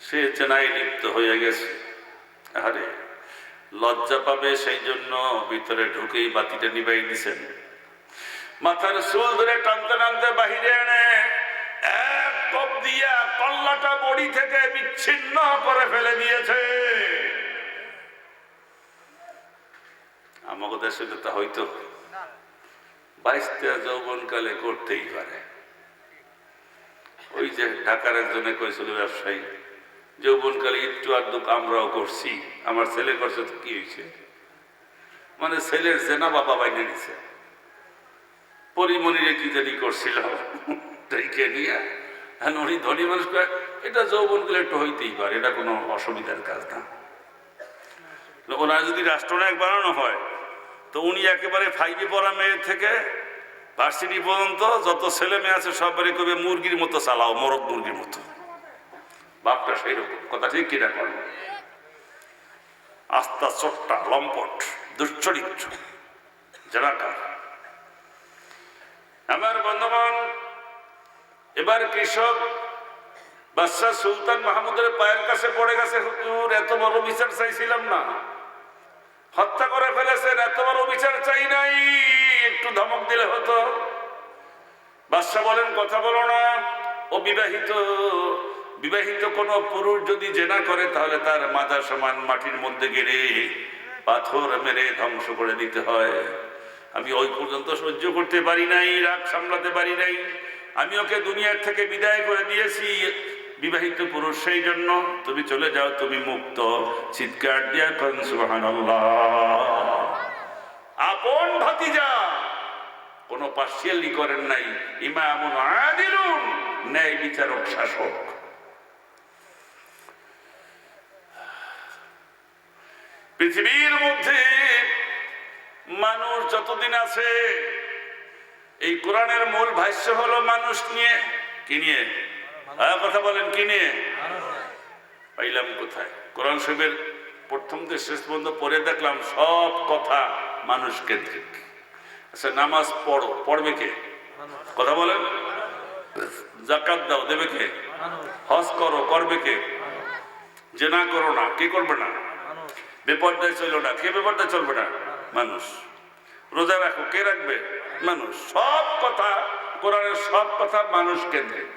সে জেনায় লিপ্ত হয়ে গেছে। আরে লজ্জা পাবে সেই জন্য ভিতরে ঢুকেই বাতিটা নিভাই দিছেন। মাথার চুল ধরে টানতে টানতে বাহিরে এনে এক কোপ দিয়া কল্লাটা বডি থেকে বিচ্ছিন্ন করে ফেলে দিয়েছে। আমাদের দেশে তা হয়তো 22 যৌবনকালে করতেই পারে। ওই যে ঢাকার একজনে কয়েছিল ব্যবসায়ী, যৌবনকালে একটু আধটু আমরাও করছি, আমার ছেলে করছে তো কি হয়েছে, মানে ছেলের জেনা বাবা বাইনে নিছে, পরিমণিরে কি জানি করছিল কে নিয়ে। হ্যাঁ, উনি ধনী মানুষ, এটা যৌবনকালে একটু হইতেই পারে, এটা কোনো অসুবিধার কাজ না। ওনার যদি রাষ্ট্রনায়ক বানানো হয় তো উনি একেবারে 5-এ পড়া মেয়ের থেকে ভার্সিটি পর্যন্ত যত ছেলে মেয়ে আছে সবারই কবে মুরগির মতো চালাও, মরদ মুরগির মতো। বাপটা সেই রকম, কথা ঠিক কিনা করেন? আস্তা চোট্টা লম্পট দুশ্চরিত্র জেনাকার। আমার বন্ধুগণ, এবার কৃষক বাদশাহ সুলতান মাহমুদের পায়ের কাছে পড়ে গেছে, হুজুর এত বড় বিচার চাইছিলাম না, হত্যা করে ফেলেছেন, এত বড় বিচার চাই নাই, একটু ধমক দিলে হতো। বাদশাহ বলেন, কথা বলো না, ও বিবাহিত, বিবাহিত কোন পুরুষ যদি জেনা করে তাহলে তার মাথা সমান মাটির মধ্যে গেড়ে পাথর মেরে ধ্বংস করে দিতে হয়। আমি ওই পর্যন্ত সহ্য করতে পারি নাই, রাগ সামলাতে পারি নাই, আমি ওকে দুনিয়ার থেকে বিদায় করে দিয়েছি, বিবাহিত পুরুষ, সেই জন্য তুমি চলে যাও, তুমি মুক্ত। চিৎকার দিয়া কোন সুবহানাল্লাহ। আপন ভাতিজা, কোনো পার্সিয়ালি করেন নাই, ইমামুন আদিলুন, ন্যায় বিচারক শাসক। পৃথিবীর মধ্যে মানুষ যতদিন আছে, এই কোরআনের মূল ভাষ্য হলো মানুষ নিয়ে। কি নিয়ে? কথা বলেন, কি নিয়ে? পাইলাম কোথায়? কোরআন শরীফের প্রথম থেকে শেষ পর্যন্ত পড়ে দেখলাম সব কথা মানুষ কেন্দ্রিক। আচ্ছা, নামাজ পড়ো, পড়বে কে? কথা বলেন। যাকাত দাও, দেবে কে? হজ করো, করবে কে? জেনা করো না, কে করবে না? বেপরদায় চলো না, কে বেপরদায় চলবে না? মানুষ। রোজা রাখো, কে রাখবে? মানুষ। সব কথা কোরআনের সব কথা মানুষ কেন্দ্রিক।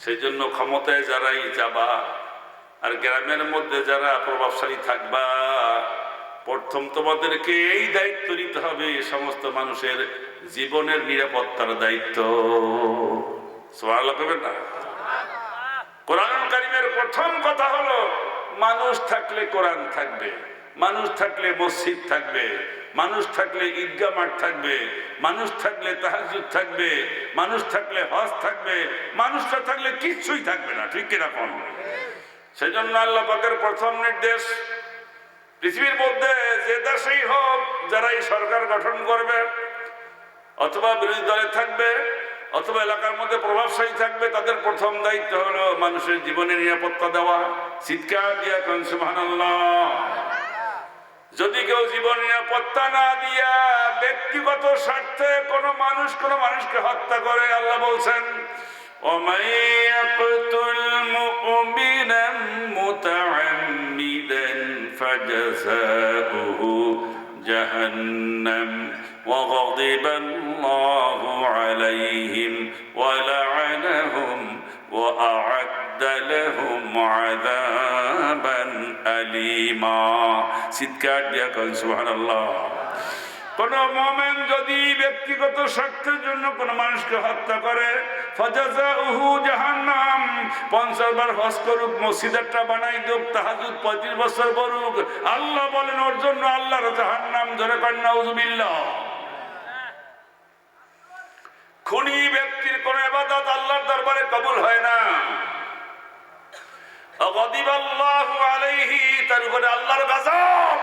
সেই জন্য ক্ষমতায় যারাই যাবা আর গ্রামের মধ্যে যারা প্রভাবশালী থাকবা, প্রথম তোমাদেরকে এই দায়িত্ব নিতে হবে, সমস্ত মানুষের জীবনের নিরাপত্তার দায়িত্ব। সুবহানাল্লাহ করবেন না? কোরআন কারীমের প্রথম কথা হলো মানুষ থাকলে কোরআন থাকবে, মানুষ থাকলে মসজিদ থাকবে, মানুষ থাকলে ঈদগাহ মাঠ থাকবে, মানুষ থাকলে তাহাজ্জুদ থাকবে, মানুষ থাকলে হজ থাকবে, মানুষটা থাকলে কিচ্ছুই থাকবে না। ঠিক কিনা কোন? সেই জন্য আল্লাহ পাকের প্রথম নির্দেশ, পৃথিবীর মধ্যে যে দেশেই হোক যারা এই সরকার গঠন করবে অথবা বিরোধী দলে থাকবে অথবা এলাকার মধ্যে প্রভাবশালী থাকবে, তাদের প্রথম দায়িত্ব হলো মানুষের জীবনের নিরাপত্তা দেওয়া। চিৎকার দিয়া কোন সুবহানাল্লাহ। যদি কেউ জীবন নিরাপত্তা না দিয়া ব্যক্তিগত স্বার্থে কোনো মানুষকে হত্যা করে, আল্লাহ বলছেন, وَمَن يَقْتُلْ مُؤْمِنًا مُتَعَمِّدًا فَجَزَاؤُهُ جَهَنَّمُ وَغَضِبَ اللَّهُ عَلَيْهِمْ وَلَعَنَهُمْ وَأَعَدَّ لَهُمْ عَذَابًا أَلِيمًا। চিৎকার দিয়া কোন সুবহানাল্লাহ। কোন মুমিন যদি ব্যক্তিগত স্বার্থের জন্য কোন মানুষকে হত্যা করে, ফাজাযাউহু জাহান্নাম, 50 বার হজ করুক, মসজিদটা বানাই দুক, তাহাজ্জুদ 35 বছর পড়ুক, আল্লাহ বলেন ওর জন্য আল্লাহর জাহান্নাম। জোরে কর নাউযুবিল্লাহ। খুনি ব্যক্তির কোন ইবাদত আল্লাহর দরবারে কবুল হয় না। গাদিবাল্লাহু আলাইহি, তার উপরে আল্লাহর গজব।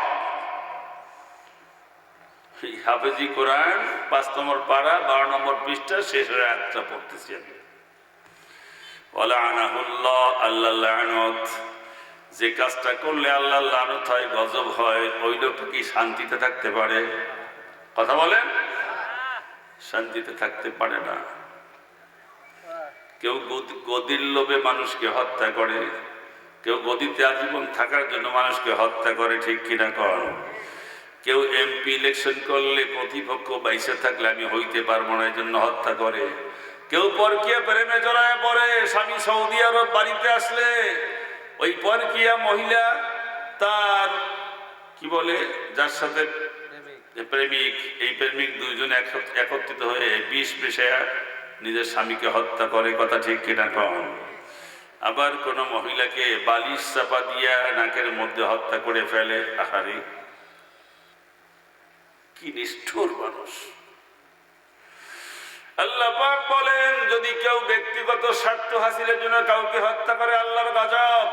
হাফেজি কোরআন 5 নম্বর পারা 12 নম্বর পৃষ্ঠা শেষের আয়াতটা পড়তেছি আমি। ওয়ালানাহুল্লাহ, আল্লাহ লানত। যে কাজটা করলে আল্লাহ লানত হয়, গজব হয়, ওই লোকটা কি শান্তিতে থাকতে পারে? কথা বলেন। শান্তিতে থাকতে পারে না। কেউ গদির লোভে মানুষকে হত্যা করে, কেউ গদিতে আজীবন থাকার জন্য মানুষকে হত্যা করে, ঠিক কিনা কর। কেউ এমপি ইলেকশন করলে প্রতিপক্ষ বাইসে থাকলে আমি হইতে পারবো না এই জন্য হত্যা করে। কেউ পরকীয়া প্রেমে জড়ায় পড়ে, স্বামী সৌদি আরব বাড়িতে আসলে ওই পরকীয়া মহিলা তার কি বলে যার সাথে প্রেমিক, এই প্রেমিক দুইজন একত্রিত হয়ে বিষ মিশায়া নিজের স্বামীকে হত্যা করে, কথা ঠিক কিনা কম। আবার কোন মহিলাকে বালিশ চাপা দিয়া নাকের মধ্যে হত্যা করে ফেলে। আহারে কি নিষ্ঠুর মানুষ। আল্লাহ পাক বলেন যদি কেউ ব্যক্তিগত স্বার্থ হাসিলের জন্য কাউকে হত্যা করে, আল্লাহর গজব,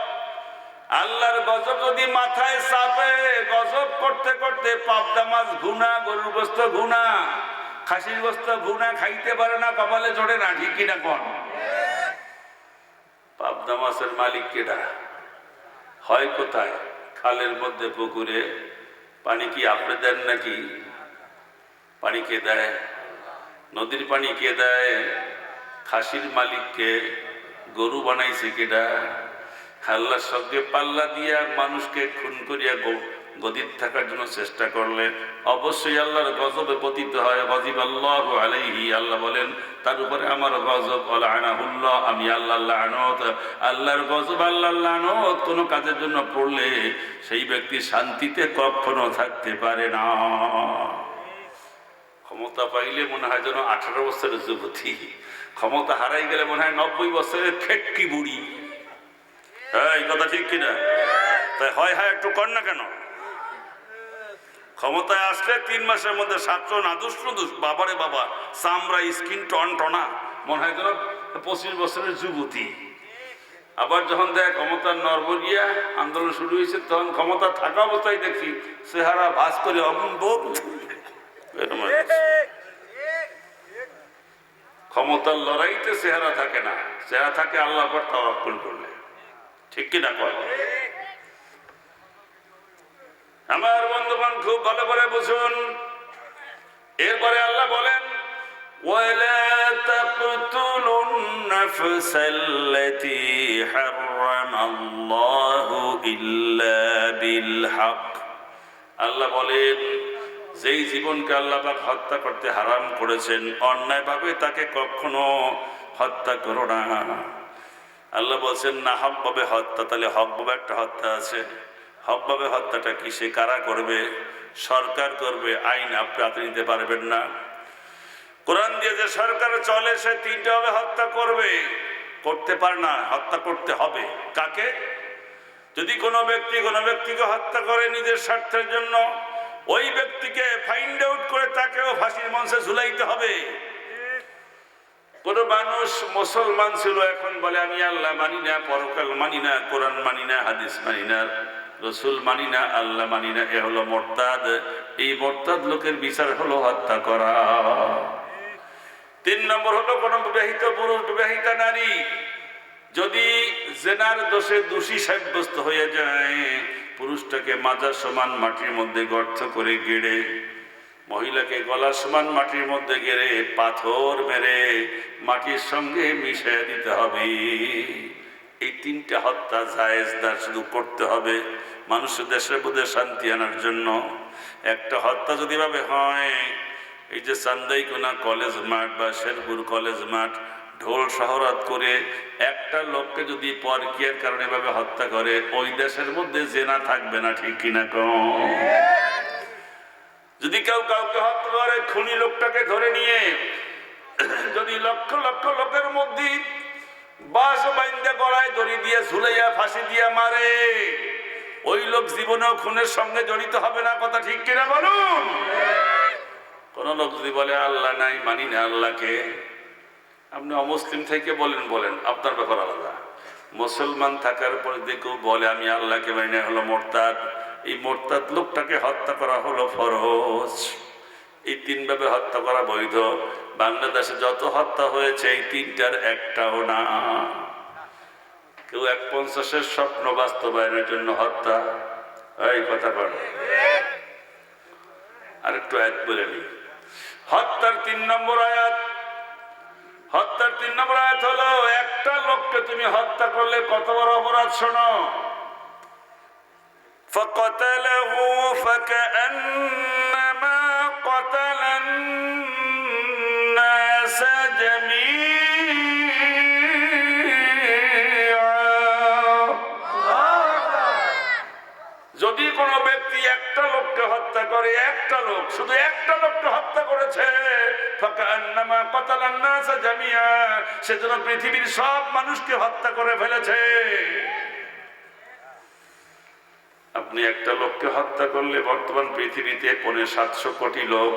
আল্লাহর গজব যদি মাথায় চাপে, গজব করতে করতে পাবদা মাছ ঘুনা, গরুর গোস্ত ঘুনা, খাসির গোস্ত ঘুনা খাইতে পারে না, কপালে চড়ে না, ঠিক কিনা কোন। পাবদা মাছের মালিক কেডা? হয় কোথায়? খালের মধ্যে, পুকুরে। পানি কি আপনি দেন নাকি? পানি কে দেয়? নদীর পানি কে দেয়? খাসির মালিককে। গরু বানাইছে কেডা? আল্লাহর সঙ্গে পাল্লা দিয়া মানুষকে খুন করিয়া গদির থাকার জন্য চেষ্টা করলে অবশ্যই আল্লাহর গজবে পতিত হয়। গজিবাল্লাহু আলাইহি, আল্লাহ বলেন তার উপরে আমার গজব, লাআনাহুল্লাহ, আমি আল্লাহ লানত। আল্লাহর গজব, আল্লাহর লানত কোন কাজের জন্য পড়লে সেই ব্যক্তি শান্তিতে কখনো থাকতে পারে না। ক্ষমতা পাইলে মনে হয় যেন 18 বছরের যুবতী, ক্ষমতা হারাই গেলে মনে হয় 90 বছরের খেটকি বুড়ি। এই কথা ঠিক কিনা? তাই হয় একটু কর না কেন? ক্ষমতায় আসলে 3 মাসের মধ্যে 700 নাদুস নুদুস, বাবারে বাবা, চামড়া স্কিন টন টনা, মনে হয় যেন 25 বছরের যুবতী। আবার যখন দেখ ক্ষমতার নরবরিয়া আন্দোলন শুরু হয়েছে, তখন ক্ষমতা থাকা অবস্থায় দেখছি চেহারা ভাস করে ক্ষমতার লড়াইতে চেহারা থাকে না, চেহারা থাকে আল্লাহ পর তাওয়াক্কুল করলে, ঠিক কিনা কয়? আমার বন্ধুগণ খুব ভালো করে বুঝুন। এরপরে আল্লাহ বলেন ওয়ালা তাকতুলুন নাফসাল্লাতী হারামাল্লাহু ইল্লা বিল হক। আল্লাহ বলেন যেই জীবনকে আল্লাহ পাক হত্যা করতে হারাম করেছেন, অন্যায়ভাবে তাকে কখনো হত্যা করো না। আল্লাহ বলছেন না হকভাবে হত্যা, তাহলে হকভাবে একটা হত্যা আছে। হকভাবে হত্যাটা কি? সে কারা করবে? সরকার করবে। আইন আপনি হাতে নিতে পারবেন না। কোরআন দিয়ে যে সরকার চলে সে 3টা ভাবে হত্যা করবে, করতে পারে না, হত্যা করতে হবে। কাকে? যদি কোনো ব্যক্তি কোনো ব্যক্তিকে হত্যা করে নিজের স্বার্থের জন্য, ওই ব্যক্তিকে ফাইন্ড আউট করে তাকেও ফাঁসির মঞ্চে ঝুলাইতে হবে। কোন মানুষ মুসলমান ছিল, এখন বলে আমি আল্লাহ মানি না, পরকাল মানি না, কোরআন মানি না, হাদিস মানি না, রসুল মানি না, আল্লাহ মানি না, এ হলো মোরতাদ। এই মোরতাদ লোকের বিচার হলো হত্যা করা। 3 নম্বর হলো কোন বিবাহিত পুরুষ, বিবাহিতা নারী যদি জেনার দোষে দোষী সাব্যস্ত হয়ে যায়, পুরুষটাকে মাজা সমান মাটির মধ্যে গর্ত করে গেড়ে, মহিলাকে গলা সমান মাটির মধ্যে গেড়ে পাথর মেরে মাটির সঙ্গে মিশিয়ে দিতে হবে। এই 3টা হত্যা জায়েজ না, শুধু করতে হবে মানুষের দেশের মধ্যে শান্তি আনার জন্য। একটা হত্যা যদি ভাবে হয়, এই যে চান্দাইকোনা কলেজ মাঠ বা শেরপুর কলেজ মাঠ ঢোল শহরাত করে একটা লোককে যদি পরকীয়ার কারণে ভাবে হত্যা করে, ওই দেশের মধ্যে জেনা থাকবে না, ঠিক কিনা কম? যদি কেউ কাউকে হত্যা করে, খুনি লোকটাকে ধরে নিয়ে যদি লক্ষ লক্ষ লোকের মধ্যে বাস বাইন্দা গলায় দড়ি দিয়ে ঝুলাইয়া ফাঁসি দিয়ে মারে, ওই লোক জীবনেও খুনের সঙ্গে জড়িত হবে না, কথা ঠিক কিনা বলুন? কোন লোক যদি বলে আল্লাহ নাই, মানি না আল্লাহকে, আপনি অমুসলিম থেকে বলেন আপনার ব্যাপার আলাদা। মুসলমান থাকার পর দেখো বলে আমি আল্লাহকে মানি না, হলো মোরতাদ। এই মোরতাদ লোকটাকে হত্যা করা হলো ফরজ। এই 3 ভাবে হত্যা করা বৈধ। বাংলাদেশে যত হত্যা হয়েছে এই 3টার একটাও না। কেউ 1/50 স্বপ্ন বাস্তবায়নের জন্য হত্যা, এই কথা বল। আরেকটু আয়াত বলে নি, হত্যার 3 নম্বর আয়াত। হত্যার 3 নম্বর আয়াত হলো একটা লোককে তুমি হত্যা করলে কত বড় অপরাধ শোনো। فقتله فكأنما قتل الناس جميعا। যদি কোনো ব্যক্তি একটা লোককে হত্যা করে, একটা লোক, শুধু একটা লোককে হত্যা করেছে, ফাকান্নামা কাতালান নাস জামিয়া, সেজন্য পৃথিবীর সব মানুষকে হত্যা করে ফেলেছে। আপনি একটা লোককে হত্যা করলে বর্তমান পৃথিবীতে 750 কোটি লোক,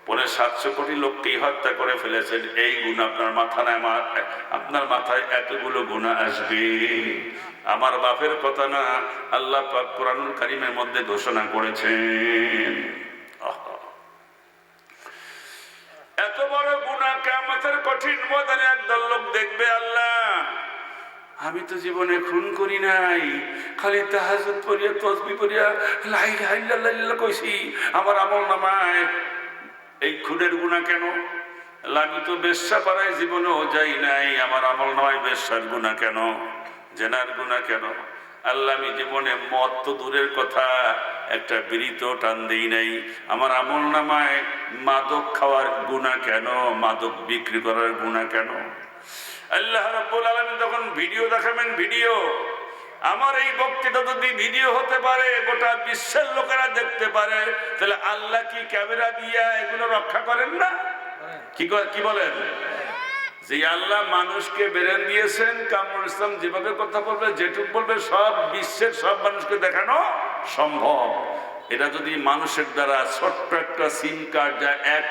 750 কোটি লোককেই হত্যা করে ফেলেছেন। এই গুনাহ আপনার মাথা না, আপনার মাথায় এতগুলো গুনাহ আসবে। আমার বাপের কথা না, আল্লাহ পাক কোরআনুল কারীমের মধ্যে ঘোষণা করেছেন। এত বড় গুনাহ কিয়ামতের কঠিন ময়দানে একদল লোক দেখবে, আল্লাহ আমি তো জীবনে খুন করি নাই, খালি তাহাজ্জুদ পড়িয়া তাসবিহ পড়িয়া লা ইলাহা ইল্লাল্লাহ কইছি, আমার আমলনামায় এই খুনের গুনাহ কেন? আমি তো বেশ্যা পাড়ায় জীবনেও যাই নাই, আমার আমলনামায় বেশ্যার গুনাহ কেন? জেনার গুনাহ কেন? আল্লাহ আমি জীবনে মদ তো দূরের কথা, একটা বিড়িতে টান দেই নাই, আমার আমলনামায় মাদক খাওয়ার গুনাহ কেন? মাদক বিক্রি করার গুনাহ কেন? আল্লাহ রাব্বুল আলামিন তখন ভিডিও দেখাবেন। ভিডিও, আমার এই বক্তৃতা যদি ভিডিও হতে পারে, গোটা বিশ্বের লোকেরা দেখতে পারে, তাহলে আল্লাহ কি ক্যামেরা দিয়া এগুলো রক্ষা করেন না? কি বলেন? যে আল্লাহ মানুষকে বেরেন দিয়েছেন, কামরুল ইসলাম যেভাবে কথা বলবে, যেটুক বলবে, সব বিশ্বের সব মানুষকে দেখানো সম্ভব। এটা যদি মানুষের দ্বারা ছোট্ট একটা সিম কার্ড, যা 1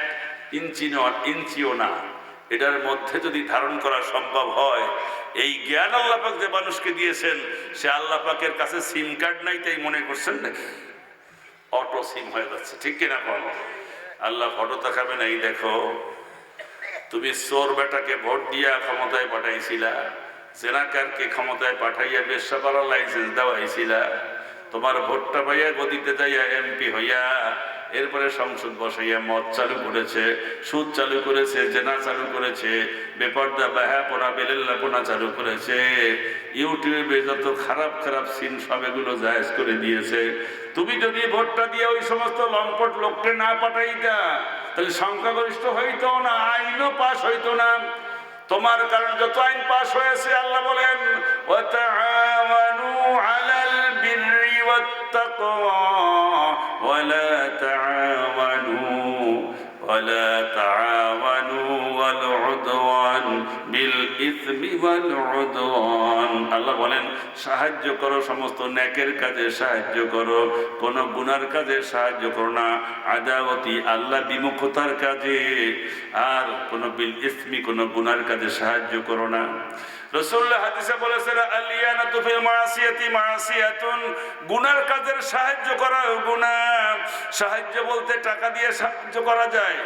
ইঞ্চিও না, এটার মধ্যে যদি ধারণ করা সম্ভব হয়, এই জ্ঞান আল্লাহ পাক যে মানুষকে দিয়েছেন, সে আল্লাহ পাকের কাছে সিম কার্ড নাই তাই মনে করছেন নাকি? অটো সিম হয়ে যাচ্ছে, ঠিক কিনা বল? আল্লাহ ফটো দেখাবে না, এই দেখো তুমি চোর বেটাকে ভোট দিয়া ক্ষমতায় পাঠাইছিলা, জেনাকারকে ক্ষমতায় পাঠাইয়া বেশ্যা করার লাইসেন্স দেওয়াইছিলা, তোমার ভোটটা পাইয়া গদিতে যাইয়া এমপি হইয়া এরপরে সংসদ বসাইয়া মদ চালু করেছে, সুদ চালু করেছে, জেনা চালু করেছে, বেপর্দা বেহাপনা বেলেল্লাপনা চালু করেছে, ইউটিউবে যত খারাপ খারাপ সিন সব এগুলো জায়েজ করে দিয়েছে। তুমি যদি ভোটটা দিয়ে ওই সমস্ত লম্পট লোককে না পাঠাইতা, তাহলে সংখ্যাগরিষ্ঠ হইতো না, আইনও পাশ হইতো না। তোমার কারণ যত আইন পাশ হয়েছে, আল্লাহ বলেন ওয়াতাআওয়ানু আলাল বিররি ওয়াত্তাকওয়া ওয়ালা তাআওয়ানু আল উদওয়ান বিল ইসমি ওয়াল উদওয়ান। আল্লাহ বলেন সাহায্য করো, সমস্ত নেকের কাজে সাহায্য করো, কোন গুনার কাজে সাহায্য করো না। আদাওয়াতি আল্লাহ বিমুখতার কাজে, আর কোন বিল ইসমি কোন গুনার কাজে সাহায্য করো না। রাসূলুল্লাহ হাদিসে বলেছেন আলিয়ানাতু ফিল মাসিয়াতি মাসিয়াতুন, গুনার কাজের সাহায্য করা গুনাহ। সাহায্য বলতে টাকা দিয়ে সাহায্য করা যায়,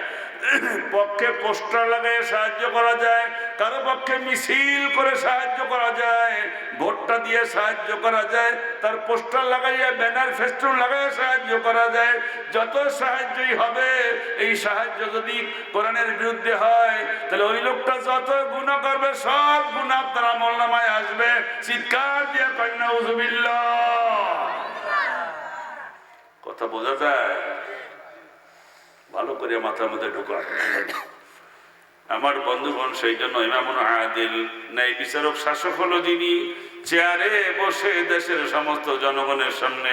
পক্ষে পোস্টার লাগিয়ে সাহায্য করা যায়, কারো পক্ষে মিছিল করে সাহায্য করা যায়, ভোটটা দিয়ে সাহায্য করা যায়, তার পোস্টার লাগাইয়া ব্যানার ফেস্টুন লাগাইয়া সাহায্য করা যায়। যত সাহায্যই হবে, এই সাহায্য যদি কোরআনের বিরুদ্ধে হয়, তাহলে ওই লোকটা যত গুনাহ করবে, সব গুনাহ তার আমলনামায় আসবে। চিৎকার দিয়ে কয় নাউযুবিল্লাহ। কথা বোঝা যায়? ভালো করে মাথার মধ্যে ঢোকা। আমার বন্ধুগণ, সেই জন্য ইমামুন আদিল, ন্যায় বিচারক শাসক হলো যিনি চেয়ারে বসে দেশের সমস্ত জনগণের সামনে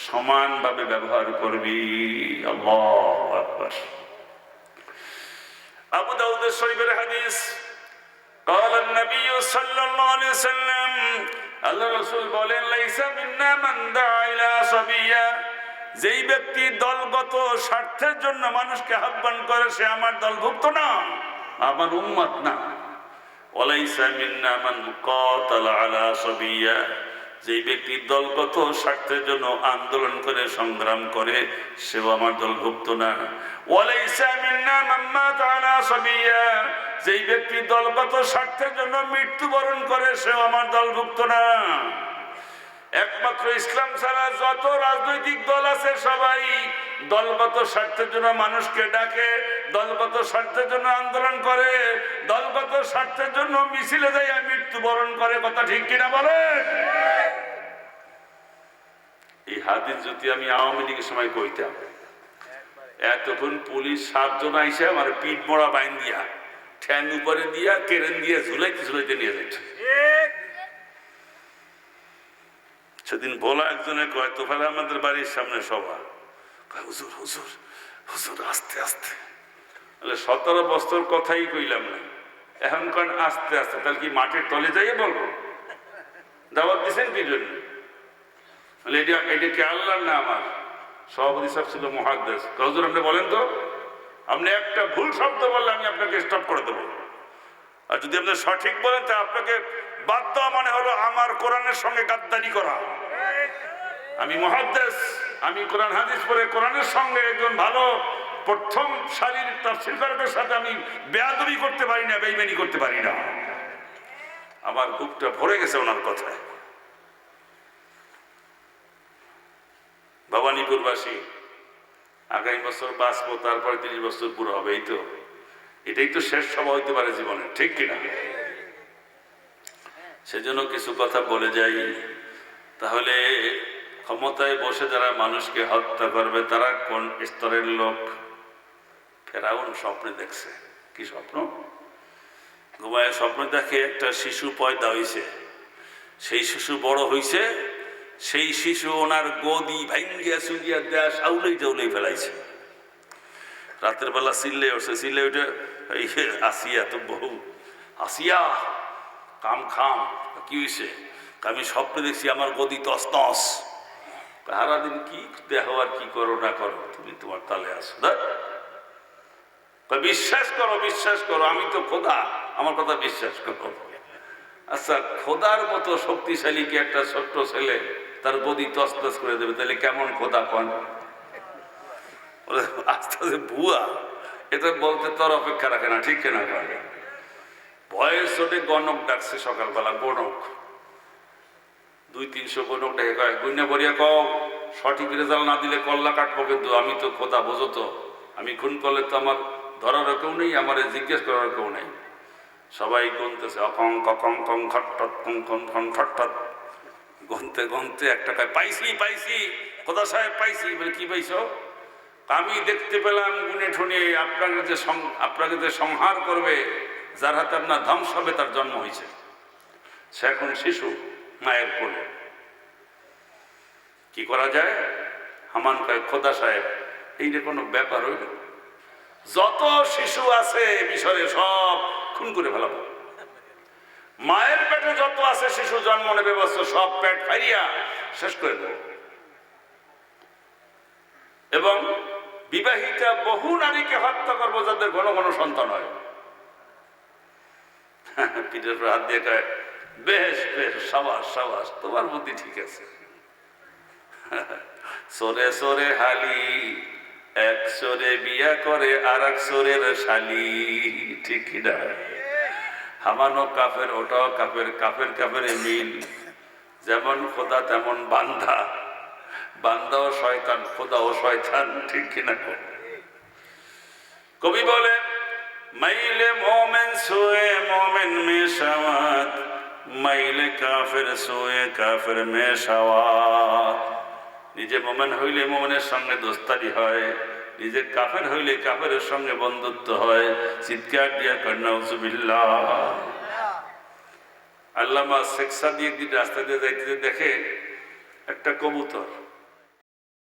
সমানভাবে ব্যবহার করবি। আল্লাহু আকবার। আবু দাউদ শরীফের হাদিস, قال النبي صلى الله عليه وسلم, আল্লাহ রাসূল বলেন লাইসা মিন্না মান দাআ ইলা সাবিয়া, যেই ব্যক্তি দলগত স্বার্থের জন্য মানুষকে আহ্বান করে, সে আমার দলভুক্ত না, আমার উম্মত না। ওয়ালাইসা মিন্না মান কাতালা আলা সাবিয়া, যেই ব্যক্তি দলগত স্বার্থের জন্য আন্দোলন করে সংগ্রাম করে, সেও আমার দলভুক্ত না। ওয়ালাইসা মিন্না মান মাতা আলা সাবিয়া, যেই ব্যক্তি দলগত স্বার্থের জন্য মৃত্যুবরণ করে, সেও আমার দলভুক্ত না। একমাত্র ইসলাম ছাড়া যত রাজনৈতিক দল আছে, সবাই দলগত স্বার্থের জন্য মানুষকে ডাকে, দলগত স্বার্থের জন্য আন্দোলন করে, দলগত স্বার্থের জন্য মিছিলে যায় মৃত্যুবরণ করে। কথা ঠিক কিনা বলেন? এই হাদিস যদি আমি আওয়ামী লীগের সময় কইতাম, এতক্ষণ পুলিশ 7 জন আইসে আমার পিঠ মোড়া বাইন দিয়া ঠ্যাং উপরে দিয়া কেরেন দিয়ে ঝুলাইতে ঝুলাইতে নিয়ে যাচ্ছে। সেদিন বলা একজনে কয়, তো ফেলে আমাদের বাড়ির সামনে সভা, হুজুর হুজুর হুজুর আস্তে আস্তে। 17 বছর কথাই কইলাম না, এখন কারণ আস্তে আস্তে। তাহলে কি মাটির তলে যাইয়ে বলবো? দাওয়াত দিচ্ছেন কি জন্য? এটা কি আল্লাহর না আমার? সভাপতি সাহেব ছিল মুহাদ্দিস। হুজুর আপনি বলেন তো, আপনি একটা ভুল শব্দ বললে আমি আপনাকে স্টপ করে দেবো, আর যদি আপনি সঠিক বলেন তা আপনাকে বাদ দেওয়া মানে হলো আমার কোরআনের সঙ্গে গাদ্দারি করা। আমি মুহাদ্দিস, আমি কোরআন হাদিস পড়ে কোরআনের সঙ্গে একজন ভালো প্রথম সারির তাফসীরকারদের সাথে আমি বেয়াদবি করতে পারি না, বেঈমানি করতে পারি না। আমার বুকটা ভরে গেছে ওনার কথায়। ভবানীপুরবাসী আগামী বছর বাঁচবো, তারপরে 30 বছর পুরো হবে। এটাই তো শেষ সভা হইতে পারে জীবনে, ঠিক কিনা? সেজন্য কিছু কথা বলে যাই। তাহলে ক্ষমতায় বসে যারা মানুষকে হত্যা করবে তারা কোন স্তরের লোক? ফেরাউন স্বপ্নে দেখছে। কি স্বপ্ন? ঘুমায় স্বপ্ন দেখে একটা শিশু পয়দা হইছে, সেই শিশু বড় হইছে, সেই শিশু ওনার গদি ভাঙ্গিয়া চুরিয়া দেয়া সাউলেই জাউলেই ফেলাইছে। রাতের বেলা চিল্লে উঠছে, চিল্লে উঠে এই আসিয়া তো বহু, আসিয়া কাম খাম, কি হয়েছে? আমি স্বপ্নে দেখছি আমার গদি তস তস। সারাদিন কি দেহ আর কি করো না করো, তুমি তোমার তালে আসো। বিশ্বাস করো, বিশ্বাস করো, আমি তো খোদা, আমার কথা বিশ্বাস করো। আচ্ছা, খোদার মতো শক্তিশালী কি একটা ছোট্ট ছেলে তার গদি তস তস করে দেবে? তাহলে কেমন খোদা কন? আস্তে আস্তে ভুয়া, এটা বলতে তোর অপেক্ষা রাখে না, ঠিক কেনা? ভয়ের চোটে গণক ডাকছে সকালবেলা, গণক 200-300 গণক ডেকে কয়, গুইনা করিয়া কও সঠিক রেজাল্ট না দিলে কল্লা কাটবো কিন্তু। আমি তো খোদা, বোঝো তো, আমি খুন করলে তো আমার ধরারও কেউ নেই, আমার জিজ্ঞেস করার কেউ নেই। সবাই গুনতেছে, অকং ককং কং খট্টত কং কং কং খট্টত। গুনতে গুনতে একটা কয়, পাইছি পাইছি খোদা সাহেব, পাইছি। বলে কি পাইছো? আমি দেখতে পেলাম গুনে ঠুনে আপনাকে যে সংহার করবে, যার হাতে আপনার ধ্বংস হবে, তার জন্ম হয়েছে। সে এখন শিশু মায়ের কোলে। কি করা যায়? হামান কয়, খোদা সাহেব এই যে কোনো ব্যাপার হইল, যত শিশু আছে মিশরে সব খুন করে ফেলাবো। মায়ের পেটে যত আছে শিশু জন্ম নেবে বছর, সব পেট ফাইরিয়া শেষ করে দেব। এবং বিবাহিতা বহু নারীকে হত্যা করবো যাদের ঘন ঘন সন্তান হয়। পিঠের হাত দিয়ে কয়, বেশ বেশ, সাবাস সাবাস, তোমার বুদ্ধি ঠিক আছে। সরে সরে হালি, এক সরে বিয়া করে আর এক সরের শালি, ঠিক কিনা? হামানো কাফের, ওটাও কাফের, কাফের কাফের মিল। যেমন খোদা তেমন বান্দা, বান্দাও শয়তান, খোদাও শয়তান, ঠিক কিনা? কবি বলে, মাইলে মোমেন সোয়ে মোমেন মে শাওয়াত, মাইলে কাফের সোয়ে কাফের মে শাওয়াত। নিজে মোমেন হইলে মোমেনের সঙ্গে দোস্তারি হয়, নিজে কাফের হইলে কাফের সঙ্গে বন্ধুত্ব হয়। চিৎকার দিয়া কন্যাউজুবিল্লাহ। আল্লামা শেখ সাদি একদিন রাস্তা দিয়ে যাইতে দেখে একটা কবুতর